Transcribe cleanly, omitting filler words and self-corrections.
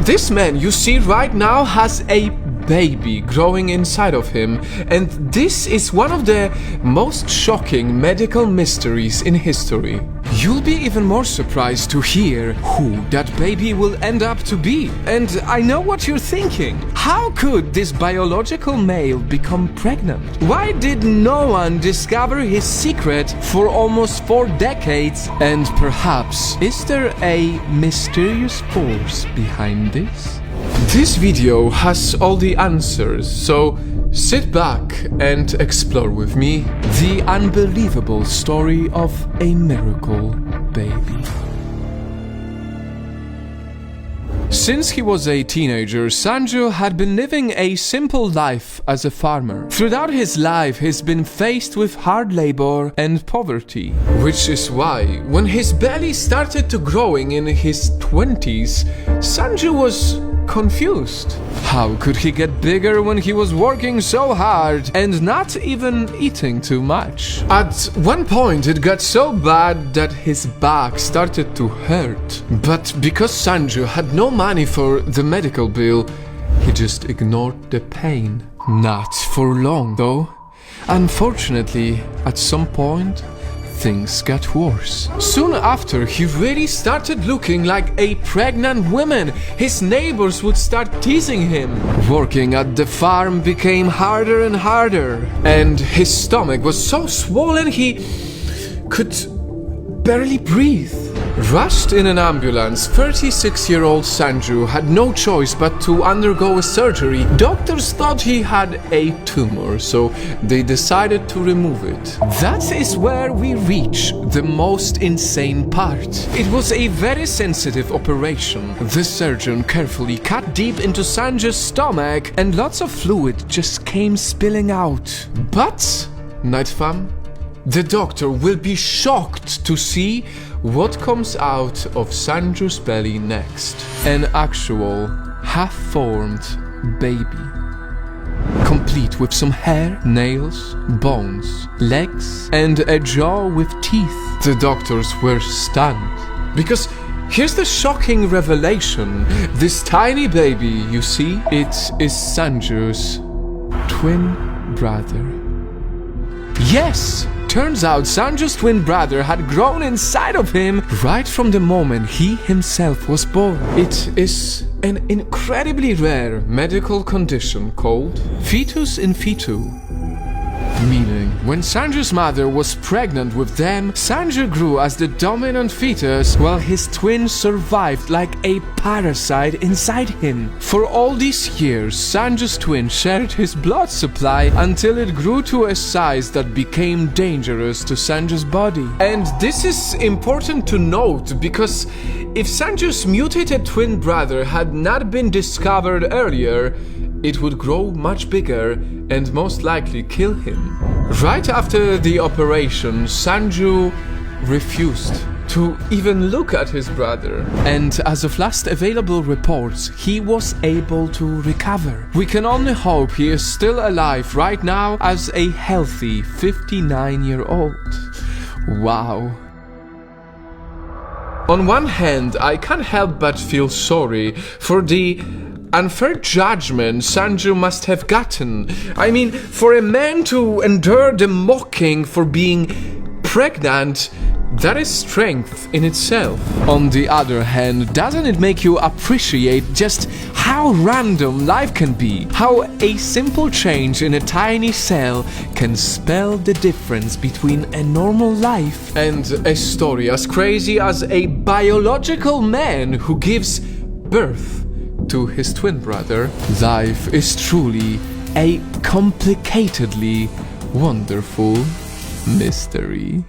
This man you see right now has a baby growing inside of him, and this is one of the most shocking medical mysteries in history. You'll be even more surprised to hear who that baby will end up to be. And I know what you're thinking. How could this biological male become pregnant? Why did no one discover his secret for almost 4 decades? And perhaps, is there a mysterious force behind this? This video has all the answers, so sit back and explore with me the unbelievable story of a miracle baby. Since he was a teenager, Sanju had been living a simple life as a farmer. Throughout his life, he's been faced with hard labor and poverty. Which is why, when his belly started to growing in his 20s, Sanju was confused. How could he get bigger when he was working so hard and not even eating too much? At one point it got so bad that his back started to hurt. But because Sanju had no money for the medical bill, he just ignored the pain. Not for long though. Unfortunately, at some point, things got worse. Soon after, he really started looking like a pregnant woman. His neighbors would start teasing him. Working at the farm became harder and harder, and his stomach was so swollen he could barely breathe. Rushed in an ambulance, 36-year-old Sanju had no choice but to undergo a surgery. Doctors thought he had a tumor, so they decided to remove it. That is where we reach the most insane part. It was a very sensitive operation. The surgeon carefully cut deep into Sanju's stomach, and lots of fluid just came spilling out. But, Night Fam, the doctor will be shocked to see what comes out of Sanju's belly next. An actual, half-formed baby. Complete with some hair, nails, bones, legs, and a jaw with teeth. The doctors were stunned. Because here's the shocking revelation. This tiny baby, you see, it is Sanju's twin brother. Yes! Turns out Sanju's twin brother had grown inside of him right from the moment he himself was born. It is an incredibly rare medical condition called fetus in fetu. Meaning, when Sanju's mother was pregnant with them, Sanju grew as the dominant fetus while his twin survived like a parasite inside him. For all these years, Sanju's twin shared his blood supply until it grew to a size that became dangerous to Sanju's body. And this is important to note because if Sanju's mutated twin brother had not been discovered earlier, it would grow much bigger and most likely kill him. Right after the operation, Sanju refused to even look at his brother. And as of last available reports, he was able to recover. We can only hope he is still alive right now as a healthy 59-year-old. Wow. On one hand, I can't help but feel sorry for the unfair judgment Sanju must have gotten. I mean, for a man to endure the mocking for being pregnant, that is strength in itself. On the other hand, doesn't it make you appreciate just how random life can be? How a simple change in a tiny cell can spell the difference between a normal life and a story as crazy as a biological man who gives birth to his twin brother. Life is truly a complicatedly wonderful mystery.